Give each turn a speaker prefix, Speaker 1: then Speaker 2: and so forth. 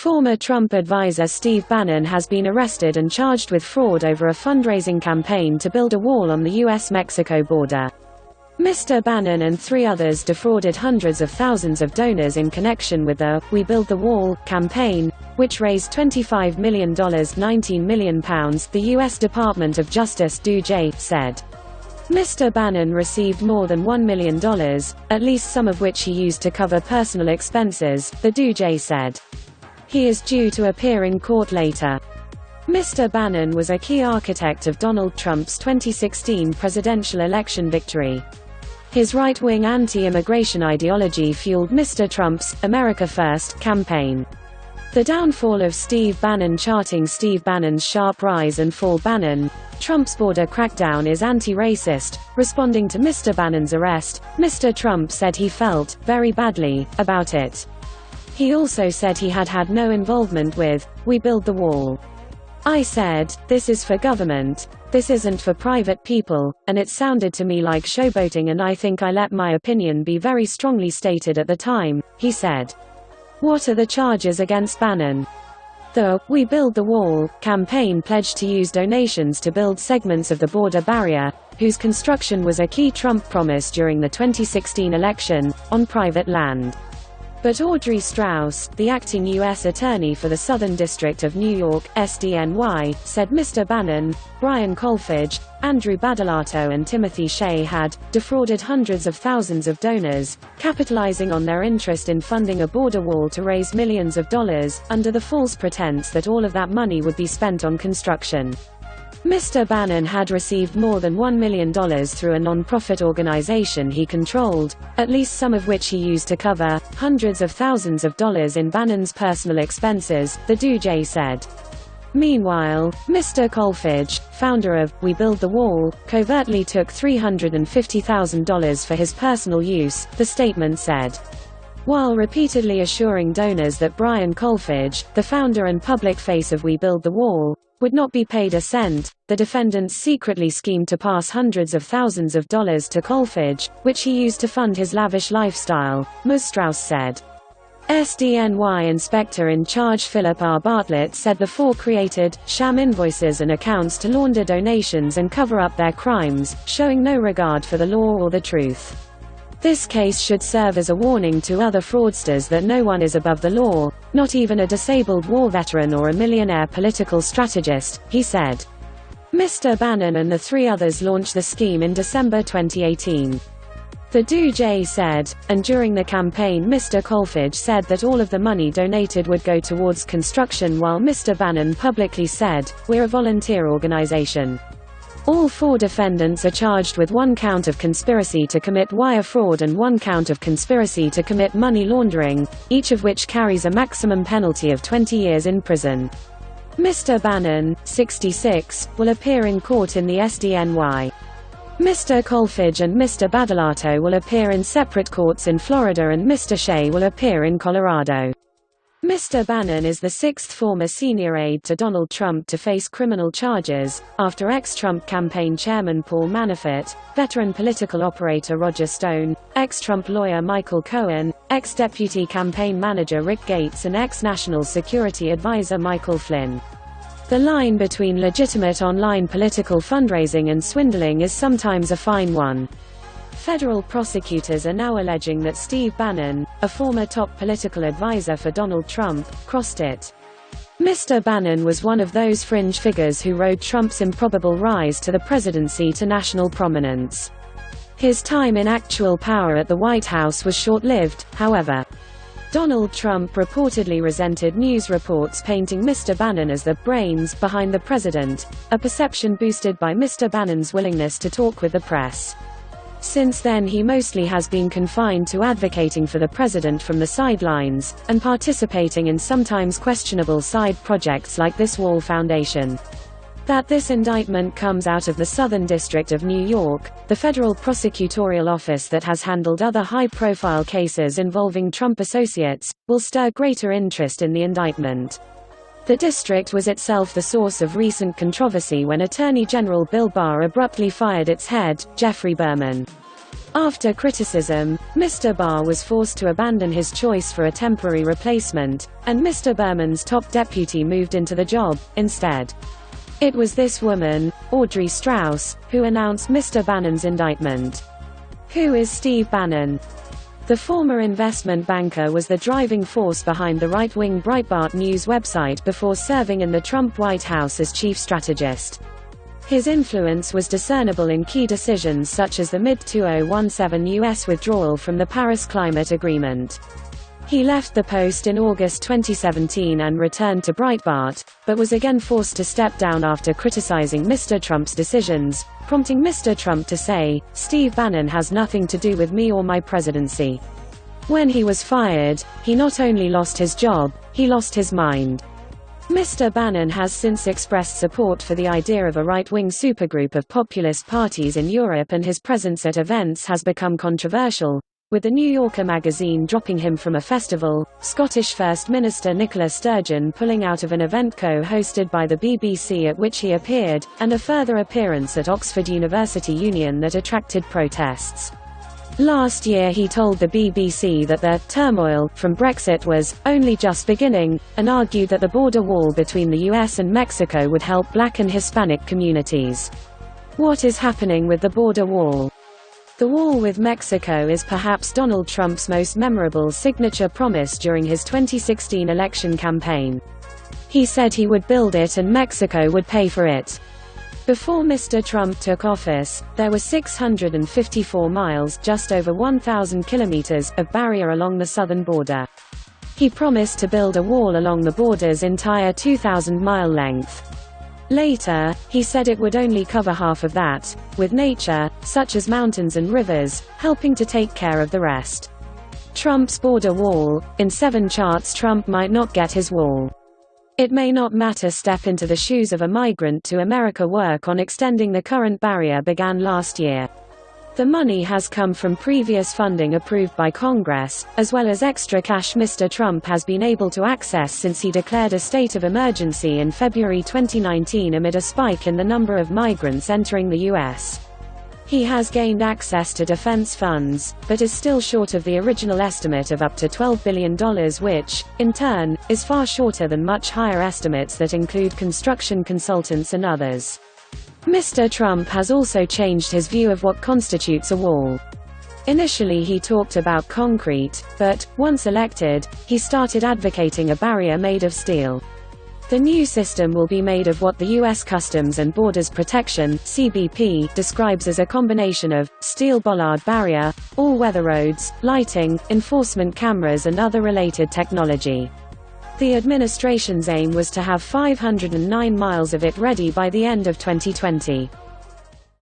Speaker 1: Former Trump advisor Steve Bannon has been arrested and charged with fraud over a fundraising campaign to build a wall on the U.S.-Mexico border. Mr. Bannon and 3 others defrauded hundreds of thousands of donors in connection with the "We Build the Wall" campaign, which raised $25 million, £19 million, the U.S. Department of Justice DOJ said. Mr. Bannon received more than $1 million, at least some of which he used to cover personal expenses, the DOJ said. He is due to appear in court later. Mr. Bannon was a key architect of Donald Trump's 2016 presidential election victory. His right-wing anti-immigration ideology fueled Mr. Trump's "America First" campaign. The downfall of Steve Bannon. Charting Steve Bannon's sharp rise and fall. Bannon, Trump's border crackdown is anti-racist. Responding to Mr. Bannon's arrest, Mr. Trump said he felt very badly about it. He also said he had had no involvement with "We Build the Wall." "I said, this is for government. This isn't for private people, and it sounded to me like showboating, and I think I let my opinion be very strongly stated at the time," he said. What are the charges against Bannon? The "We Build the Wall" campaign pledged to use donations to build segments of the border barrier, whose construction was a key Trump promise during the 2016 election, on private land. But Audrey Strauss, the acting U.S. Attorney for the Southern District of New York, SDNY, said Mr. Bannon, Brian Kolfage, Andrew Badolato and Timothy Shea had defrauded hundreds of thousands of donors, capitalizing on their interest in funding a border wall to raise millions of dollars, under the false pretense that all of that money would be spent on construction. Mr. Bannon had received more than $1 million through a non-profit organization he controlled, at least some of which he used to cover hundreds of thousands of dollars in Bannon's personal expenses, the DOJ said. Meanwhile, Mr. Kolfage, founder of "We Build the Wall," covertly took $350,000 for his personal use, the statement said. While repeatedly assuring donors that Brian Kolfage, the founder and public face of "We Build the Wall," would not be paid a cent, the defendants secretly schemed to pass hundreds of thousands of dollars to Kolfage, which he used to fund his lavish lifestyle, Ms. Strauss said. SDNY Inspector in Charge Philip R. Bartlett said the 4 created sham invoices and accounts to launder donations and cover up their crimes, showing no regard for the law or the truth. This case should serve as a warning to other fraudsters that no one is above the law, not even a disabled war veteran or a millionaire political strategist, he said. Mr. Bannon and the 3 others launched the scheme in December 2018. The DOJ said, and during the campaign Mr. Kolfage said that all of the money donated would go towards construction, while Mr. Bannon publicly said, "We're a volunteer organization." All 4 defendants are charged with 1 count of conspiracy to commit wire fraud and 1 count of conspiracy to commit money laundering, each of which carries a maximum penalty of 20 years in prison. Mr. Bannon, 66, will appear in court in the SDNY. Mr. Kolfage and Mr. Badolato will appear in separate courts in Florida, and Mr. Shea will appear in Colorado. Mr. Bannon is the 6th former senior aide to Donald Trump to face criminal charges, after ex-Trump campaign chairman Paul Manafort, veteran political operator Roger Stone, ex-Trump lawyer Michael Cohen, ex-deputy campaign manager Rick Gates and ex-national security advisor Michael Flynn. The line between legitimate online political fundraising and swindling is sometimes a fine one. Federal prosecutors are now alleging that Steve Bannon, a former top political advisor for Donald Trump, crossed it. Mr. Bannon was one of those fringe figures who rode Trump's improbable rise to the presidency to national prominence. His time in actual power at the White House was short-lived, however. Donald Trump reportedly resented news reports painting Mr. Bannon as the brains behind the president, a perception boosted by Mr. Bannon's willingness to talk with the press. Since then he mostly has been confined to advocating for the president from the sidelines, and participating in sometimes questionable side projects like this Wall Foundation. That this indictment comes out of the Southern District of New York, the federal prosecutorial office that has handled other high-profile cases involving Trump associates, will stir greater interest in the indictment. The district was itself the source of recent controversy when Attorney General Bill Barr abruptly fired its head, Jeffrey Berman. After criticism, Mr. Barr was forced to abandon his choice for a temporary replacement, and Mr. Berman's top deputy moved into the job, instead. It was this woman, Audrey Strauss, who announced Mr. Bannon's indictment. Who is Steve Bannon? The former investment banker was the driving force behind the right-wing Breitbart News website before serving in the Trump White House as chief strategist. His influence was discernible in key decisions such as the mid-2017 U.S. withdrawal from the Paris Climate Agreement. He left the Post in August 2017 and returned to Breitbart, but was again forced to step down after criticizing Mr. Trump's decisions, prompting Mr. Trump to say, "Steve Bannon has nothing to do with me or my presidency." When he was fired, he not only lost his job, he lost his mind. Mr. Bannon has since expressed support for the idea of a right-wing supergroup of populist parties in Europe, and his presence at events has become controversial, with the New Yorker magazine dropping him from a festival, Scottish First Minister Nicola Sturgeon pulling out of an event co-hosted by the BBC at which he appeared, and a further appearance at Oxford University Union that attracted protests. Last year he told the BBC that the turmoil from Brexit was only just beginning, and argued that the border wall between the US and Mexico would help Black and Hispanic communities. What is happening with the border wall? The wall with Mexico is perhaps Donald Trump's most memorable signature promise during his 2016 election campaign. He said he would build it and Mexico would pay for it. Before Mr. Trump took office, there were 654 miles, just over 1,000 kilometers, of barrier along the southern border. He promised to build a wall along the border's entire 2,000-mile length. Later, he said it would only cover half of that, with nature, such as mountains and rivers, helping to take care of the rest. Trump's border wall. In 7 charts Trump might not get his wall. It may not matter. Step into the shoes of a migrant to America. Work on extending the current barrier began last year. The money has come from previous funding approved by Congress, as well as extra cash Mr. Trump has been able to access since he declared a state of emergency in February 2019 amid a spike in the number of migrants entering the U.S. He has gained access to defense funds, but is still short of the original estimate of up to $12 billion, which, in turn, is far shorter than much higher estimates that include construction consultants and others. Mr. Trump has also changed his view of what constitutes a wall. Initially he talked about concrete, but, once elected, he started advocating a barrier made of steel. The new system will be made of what the U.S. Customs and Borders Protection (CBP) describes as a combination of steel bollard barrier, all-weather roads, lighting, enforcement cameras and other related technology. The administration's aim was to have 509 miles of it ready by the end of 2020.